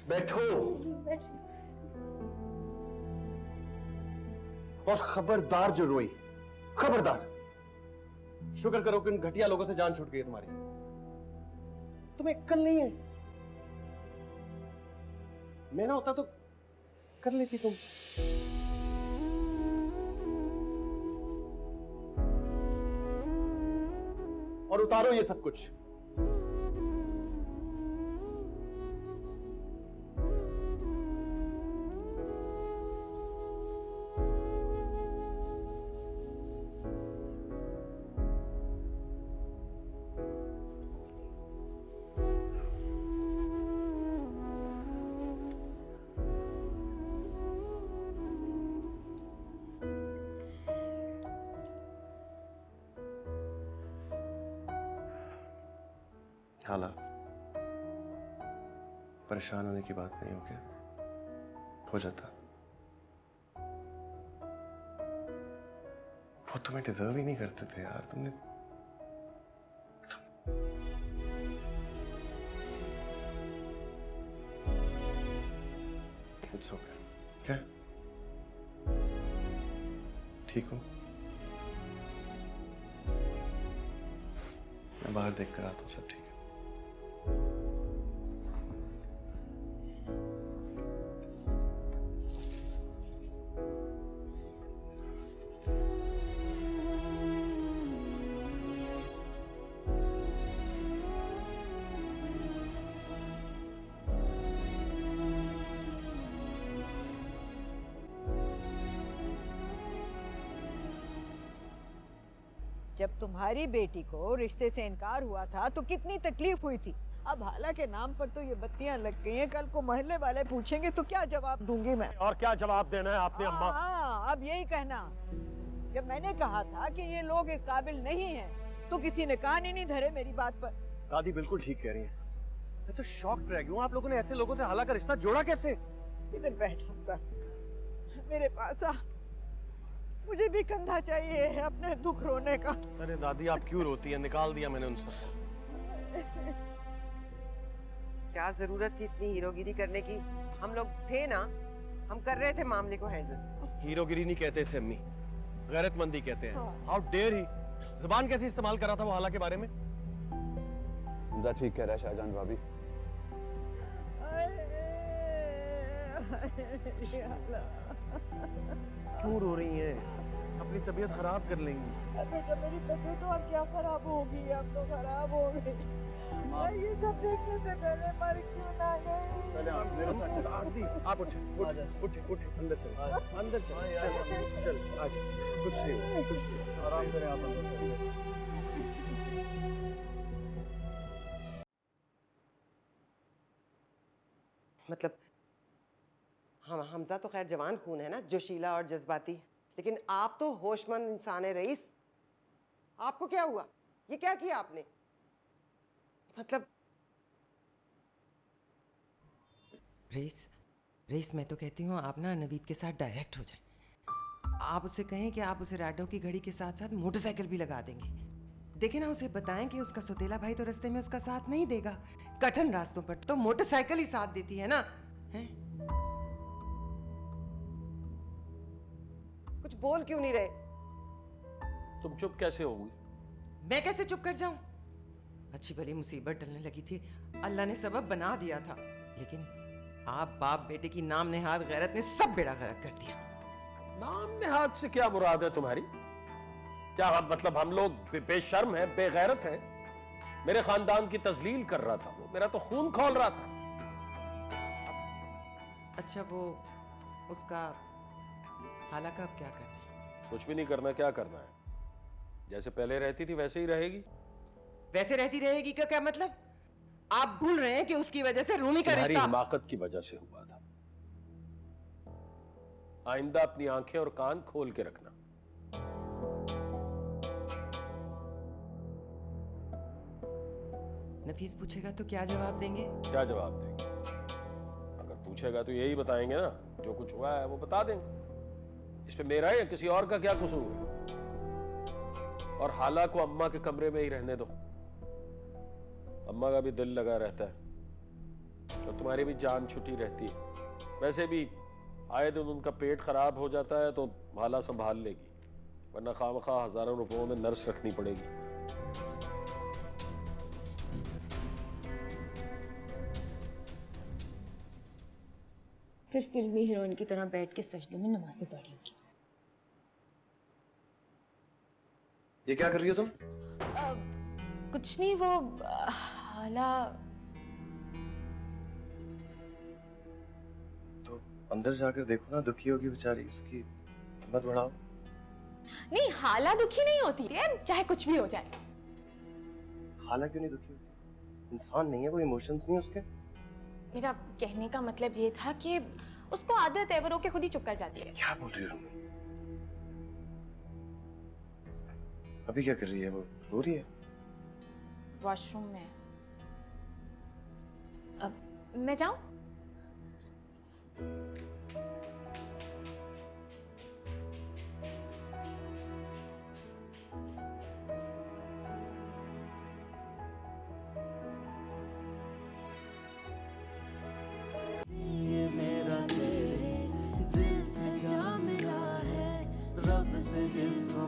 बैठो। और खबरदार जो रोई, खबरदार। शुक्र करो कि उन घटिया लोगों से जान छूट गई तुम्हारी। तुम्हें अक्ल नहीं है। मैं ना होता तो कर लेती तुम। और उतारो ये सब कुछ। हाला, परेशान होने की बात नहीं हो क्या? हो जाता। वो तुम्हें डिजर्व ही नहीं करते थे यार। तुमने इट्स ओके। क्या ठीक हो? मैं बाहर देख कर आता हूँ, सब ठीक है। जब तुम्हारी बेटी को रिश्ते से इनकार हुआ था तो कितनी तकलीफ हुई थी। अब हाला के नाम पर तो ये बत्तियां लग गई हैं। कल को मोहल्ले वाले पूछेंगे तो क्या जवाब दूंगी मैं? और क्या जवाब देना है आपने अम्मा? हाँ, अब यही कहना। जब मैंने कहा था कि ये लोग इस काबिल नहीं हैं, तो किसी ने कान ही नहीं धरे मेरी बात पर। दादी बिल्कुल ठीक कह रही है। मैं तो शॉक्ड रह गया हूँ। आप लोगों ने ऐसे लोगों से हाला का रिश्ता जोड़ा कैसे? इधर बैठ हमजा, मेरे पास आ। मुझे भी कंधा चाहिए है अपने दुख रोने का। अरे दादी आप क्यों रोती है? निकाल दिया मैंने उनसे। क्या जरूरत थी इतनी हीरोगिरी करने की? हम लोग थे ना, हम कर रहे थे मामले को हैंडल। हीरोगिरी नहीं कहते इसे अम्मी, गैरतमंदी कहते हैं। How dare he! जुबान कैसी इस्तेमाल कर रहा था वो हाला के बारे में? हमजा ठीक कह रहा है शाहजान भाभी। क्यों रो रही हैं? अपनी तबीयत खराब कर लेंगी। बेटा मेरी तबीयत और क्या खराब होगी? अब तो खराब हो गई। ये सब देखने से पहले मर क्यों ना गई? पहले आप मेरे साथ चलो। आरती आप उठे उठे अंदर से अंदर से चल आज कुछ नहीं कुछ नहीं। आराम करें आप अंदर से। मतलब हमजा तो खैर जवान खून है ना, जोशीला और जज्बाती, लेकिन आप तो होशमंद इंसान है रईस। आपको क्या हुआ? ये क्या किया आपने? मतलब रईस मैं तो कहती हूँ आप ना नवीद के साथ डायरेक्ट हो जाए। आप उसे कहें कि आप उसे राडो की घड़ी के साथ साथ मोटरसाइकिल भी लगा देंगे। देखे ना, उसे बताएं कि उसका सौतेला भाई तो रास्ते में उसका साथ नहीं देगा। कठिन रास्तों पर तो मोटरसाइकिल ही साथ देती है ना। हैं? कुछ बोल क्यों नहीं रहे? तुम चुप कैसे होगी? मैं कैसे चुप कर जाऊं? अच्छी भली मुसीबत टलने लगी थी, अल्लाह ने सबब बना दिया था, लेकिन आप बाप बेटे की नाम नेहाद गैरत ने सब बेड़ा गर्क कर दिया। नाम नेहाद से क्या मुराद है तुम्हारी? क्या मतलब हम लोग बेशर्म हैं, बेगैरत हैं? मेरे खानदान की तजलील कर रहा था वो, मेरा तो खून खौल रहा था। अच्छा वो उसका हाला का अब क्या करना है? कुछ भी नहीं करना। क्या करना है? जैसे पहले रहती थी वैसे ही रहेगी। वैसे रहती रहेगी का क्या मतलब? आप भूल रहे हैं कि उसकी वजह से रूमी का तुम्हारी रिश्ता हिमाकत की वजह से हुआ था। आइंदा अपनी आंखें और कान खोल के रखना। नफीस पूछेगा तो क्या जवाब देंगे? क्या जवाब देंगे? अगर पूछेगा तो यही बताएंगे ना, जो कुछ हुआ है वो बता देंगे। इस पे मेरा या किसी और का क्या कसूर है? और हाला को अम्मा के कमरे में ही रहने दो। अम्मा का भी दिल लगा रहता है। और तुम्हारी भी जान छुट्टी रहती है। वैसे भी आए दिन उनका पेट खराब हो जाता है तो हाला संभाल लेगी, वरना खामखा हजारों रुपयों में नर्स रखनी पड़ेगी। फिर फिल्मी हीरोइन की तरह बैठ के सजदे में नमाज़ें पढ़ लूंगी। ये क्या कर रही हो तुम? कुछ नहीं, वो हाला। तो अंदर जाकर देखो ना, दुखी होगी बेचारी, उसकी हिम्मत बढ़ाओ। नहीं, हाला दुखी नहीं होती है, चाहे कुछ भी हो जाए। हाला क्यों नहीं दुखी होती? इंसान नहीं है, कोई इमोशंस नहीं है उसके। मेरा कहने का मतलब ये था कि उसको आदत है, वो रो के खुद ही चुप कर जाती है। क्या बोल रही है रूमी? अभी क्या कर रही है वो? रो रही है? वॉशरूम में। अब मैं जाऊं? ये मेरा तेरे दिल से जा मिला है, रब से जिसको